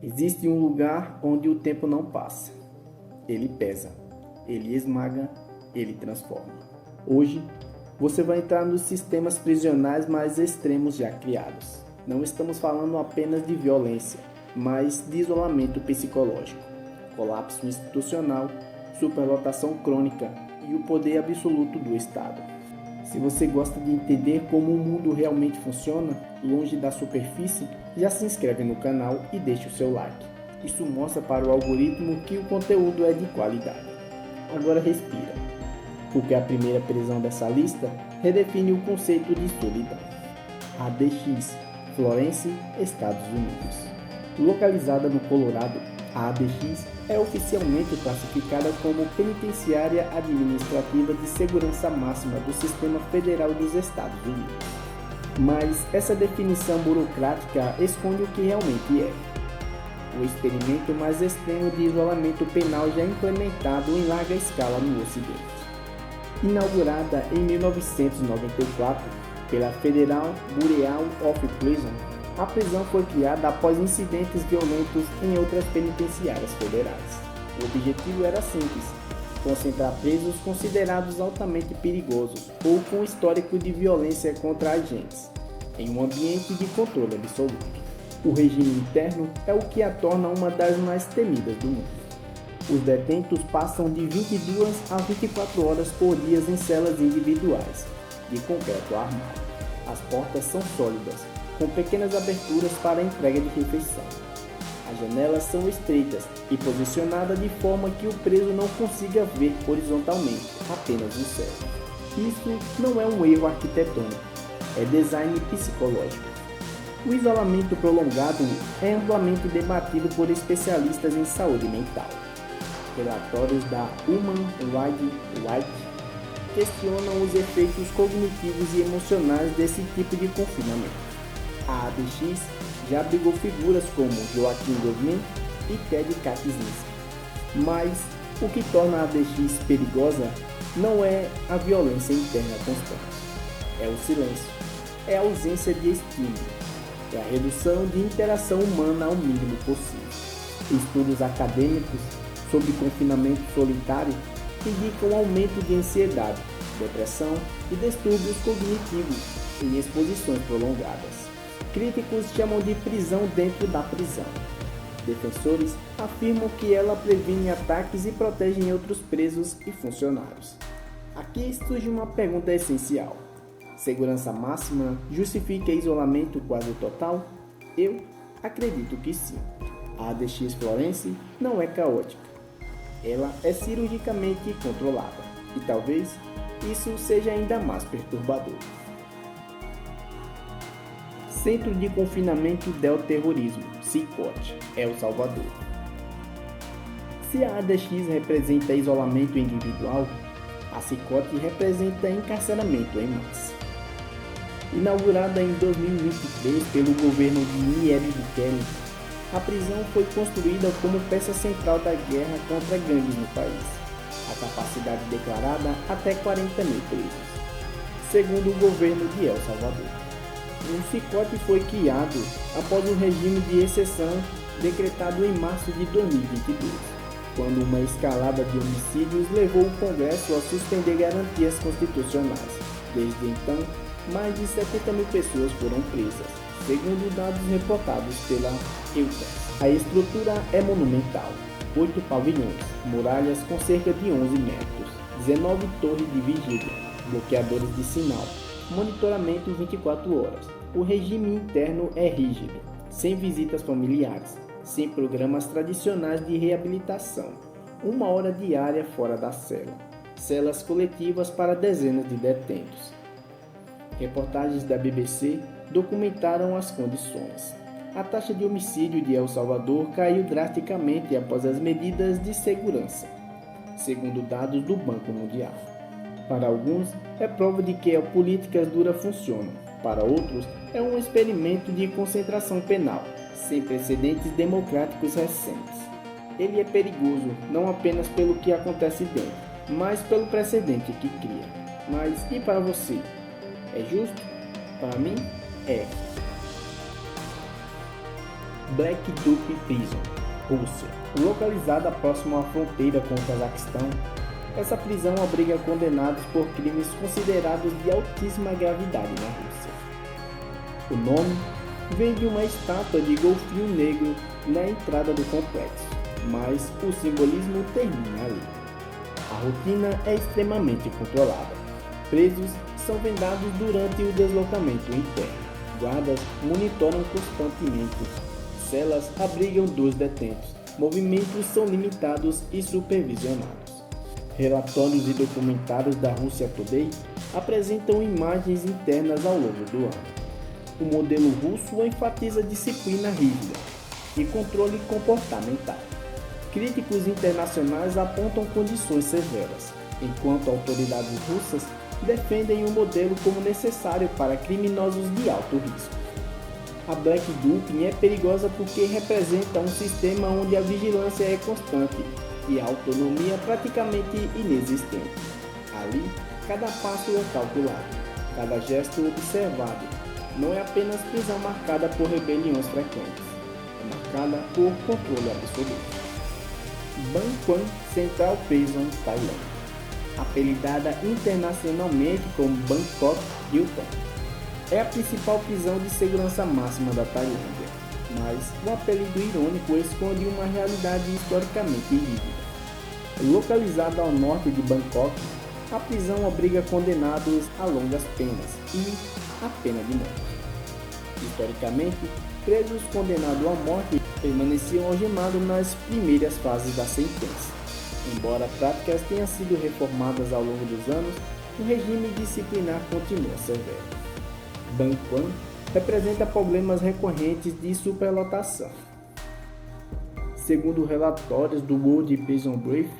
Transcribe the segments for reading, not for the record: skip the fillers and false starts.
Existe um lugar onde o tempo não passa. Ele pesa, ele esmaga, ele transforma. Hoje, você vai entrar nos sistemas prisionais mais extremos já criados. Não estamos falando apenas de violência, mas de isolamento psicológico, colapso institucional, superlotação crônica e o poder absoluto do Estado. Se você gosta de entender como o mundo realmente funciona, longe da superfície, já se inscreve no canal e deixe o seu like. Isso mostra para o algoritmo que o conteúdo é de qualidade. Agora respira, porque a primeira prisão dessa lista redefine o conceito de solidão. ADX, Florence, Estados Unidos. Localizada no Colorado, a ADX é oficialmente classificada como Penitenciária Administrativa de Segurança Máxima do Sistema Federal dos Estados Unidos. Mas essa definição burocrática esconde o que realmente é. O experimento mais extremo de isolamento penal já implementado em larga escala no Ocidente. Inaugurada em 1994 pela Federal Bureau of Prisons, a prisão foi criada após incidentes violentos em outras penitenciárias federais. O objetivo era simples: concentrar presos considerados altamente perigosos ou com histórico de violência contra agentes, em um ambiente de controle absoluto. O regime interno é o que a torna uma das mais temidas do mundo. Os detentos passam de 22 a 24 horas por dia em celas individuais, de concreto armado. As portas são sólidas, com pequenas aberturas para a entrega de refeição. As janelas são estreitas e posicionadas de forma que o preso não consiga ver horizontalmente, apenas o céu. Isso não é um erro arquitetônico, é design psicológico. O isolamento prolongado é amplamente debatido por especialistas em saúde mental. Relatórios da Human Rights Watch questionam os efeitos cognitivos e emocionais desse tipo de confinamento. A ADX já abrigou figuras como Joaquim Guzmán e Ted Kaczynski. Mas o que torna a ADX perigosa não é a violência interna constante, é o silêncio, é a ausência de estímulo, é a redução de interação humana ao mínimo possível. Estudos acadêmicos sobre confinamento solitário indicam aumento de ansiedade, depressão e distúrbios cognitivos em exposições prolongadas. Críticos chamam de prisão dentro da prisão. Defensores afirmam que ela previne ataques e protege outros presos e funcionários. Aqui surge uma pergunta essencial: segurança máxima justifica isolamento quase total? Eu acredito que sim. A ADX Florence não é caótica. Ela é cirurgicamente controlada. E talvez isso seja ainda mais perturbador. Centro de Confinamento del Terrorismo, CICOT, El Salvador. Se a ADX representa isolamento individual, a CICOT representa encarceramento em massa. Inaugurada em 2023 pelo governo de Nayib Bukele, a prisão foi construída como peça central da guerra contra gangues no país. A capacidade declarada até 40 mil presos, segundo o governo de El Salvador. O CICOT foi criado após um regime de exceção decretado em março de 2022, quando uma escalada de homicídios levou o Congresso a suspender garantias constitucionais. Desde então, mais de 70 mil pessoas foram presas, segundo dados reportados pela Reuters. A estrutura é monumental: 8 pavilhões, muralhas com cerca de 11 metros, 19 torres de vigília, bloqueadores de sinal, monitoramento 24 horas. O regime interno é rígido, sem visitas familiares, sem programas tradicionais de reabilitação, 1 hora diária fora da cela, celas coletivas para dezenas de detentos. Reportagens da BBC documentaram as condições. A taxa de homicídio de El Salvador caiu drasticamente após as medidas de segurança, segundo dados do Banco Mundial. Para alguns, é prova de que as políticas duras funcionam. Para outros, é um experimento de concentração penal, sem precedentes democráticos recentes. Ele é perigoso não apenas pelo que acontece dentro, mas pelo precedente que cria. Mas e para você? É justo? Para mim, é. Black Duty Prison, Rússia. Localizada próximo à fronteira com o Cazaquistão, essa prisão abriga condenados por crimes considerados de altíssima gravidade na Rússia. O nome vem de uma estátua de golfinho negro na entrada do complexo, mas o simbolismo termina ali. A rotina é extremamente controlada. Presos são vendados durante o deslocamento interno. Guardas monitoram constantemente. Celas abrigam 2 detentos. Movimentos são limitados e supervisionados. Relatórios e documentários da Russia Today apresentam imagens internas ao longo do ano. O modelo russo enfatiza disciplina rígida e controle comportamental. Críticos internacionais apontam condições severas, enquanto autoridades russas defendem o modelo como necessário para criminosos de alto risco. A Black Duping é perigosa porque representa um sistema onde a vigilância é constante e a autonomia praticamente inexistente. Ali, cada passo é calculado, cada gesto observado. Não é apenas prisão marcada por rebeliões frequentes, é marcada por controle absoluto. Bangkok Central Prison, Tailândia. Apelidada internacionalmente como Bangkok Hilton, é a principal prisão de segurança máxima da Tailândia, mas o apelido irônico esconde uma realidade historicamente rígida. Localizada ao norte de Bangkok, a prisão obriga condenados a longas penas e a pena de morte. Historicamente, presos condenados à morte permaneciam algemados nas primeiras fases da sentença. Embora práticas tenham sido reformadas ao longo dos anos, o regime disciplinar continua severo. Bangkok representa problemas recorrentes de superlotação. Segundo relatórios do World Prison Brief,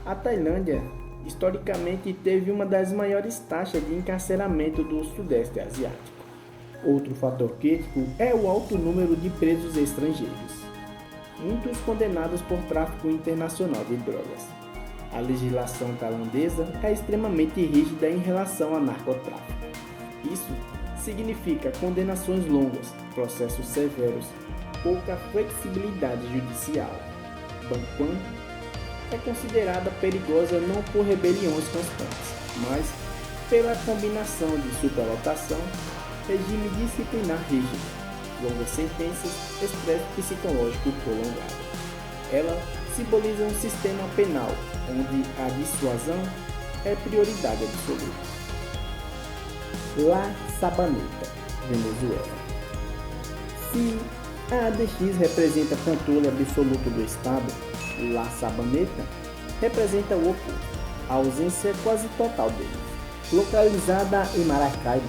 a Tailândia historicamente teve uma das maiores taxas de encarceramento do Sudeste Asiático. Outro fator crítico é o alto número de presos estrangeiros, muitos condenados por tráfico internacional de drogas. A legislação tailandesa é extremamente rígida em relação ao narcotráfico. Isso significa condenações longas, processos severos, pouca flexibilidade judicial. Bangkok é considerada perigosa não por rebeliões constantes, mas pela combinação de superlotação, regime disciplinar rígido, longas sentenças, estresse psicológico prolongado. Ela simboliza um sistema penal onde a dissuasão é prioridade absoluta. La Sabaneta, Venezuela. Se a ADX representa controle absoluto do Estado, La Sabaneta representa o oposto, a ausência quase total dele. Localizada em Maracaibo,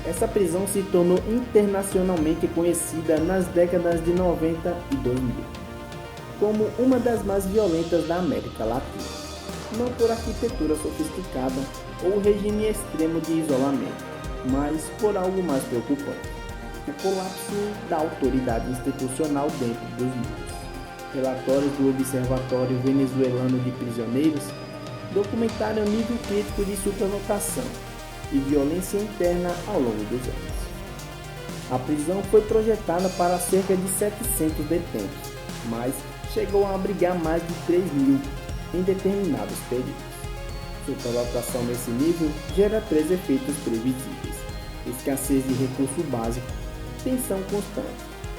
essa prisão se tornou internacionalmente conhecida nas décadas de 90 e 2000, como uma das mais violentas da América Latina, não por arquitetura sofisticada ou regime extremo de isolamento, mas por algo mais preocupante: o colapso da autoridade institucional dentro dos muros. Relatórios do Observatório Venezuelano de Prisioneiros documentaram o nível crítico de superlotação e violência interna ao longo dos anos. A prisão foi projetada para cerca de 700 detentos, mas chegou a abrigar mais de 3.000 em determinados períodos. Superlotação nesse nível gera 3 efeitos previsíveis: escassez de recurso básico, tensão constante,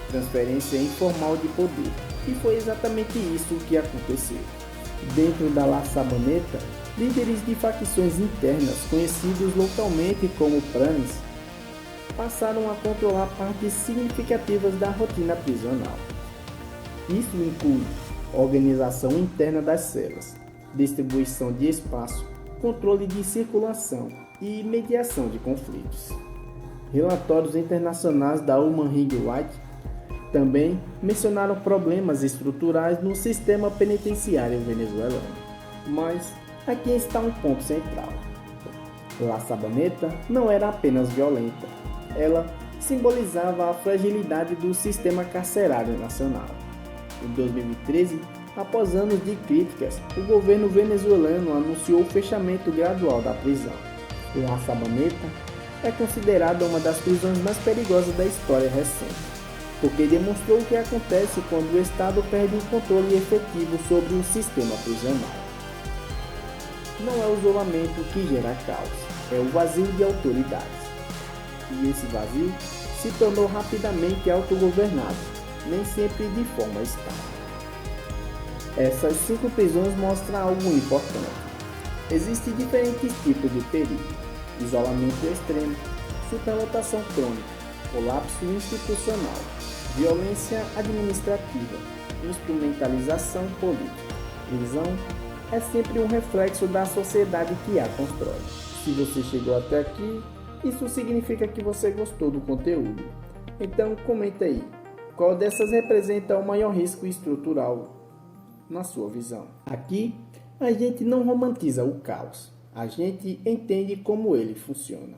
transferência informal de poder, e foi exatamente isso que aconteceu. Dentro da La Sabaneta, líderes de facções internas, conhecidos localmente como pranes, passaram a controlar partes significativas da rotina prisional. Isso inclui organização interna das celas, distribuição de espaço, controle de circulação e mediação de conflitos. Relatórios internacionais da Human Rights Watch também mencionaram problemas estruturais no sistema penitenciário venezuelano. Mas aqui está um ponto central. La Sabaneta não era apenas violenta, ela simbolizava a fragilidade do sistema carcerário nacional. Em 2013, após anos de críticas, o governo venezuelano anunciou o fechamento gradual da prisão. La Sabaneta é considerada uma das prisões mais perigosas da história recente. porque demonstrou o que acontece quando o Estado perde o controle efetivo sobre o sistema prisional. Não é o isolamento que gera caos, é o vazio de autoridades. E esse vazio se tornou rapidamente autogovernado, nem sempre de forma estável. Essas 5 prisões mostram algo importante. Existem diferentes tipos de perigo: isolamento extremo, superlotação crônica, colapso institucional, violência administrativa, instrumentalização política. Prisão é sempre um reflexo da sociedade que a constrói. Se você chegou até aqui, isso significa que você gostou do conteúdo. Então comenta aí, qual dessas representa o maior risco estrutural na sua visão? Aqui, a gente não romantiza o caos, a gente entende como ele funciona.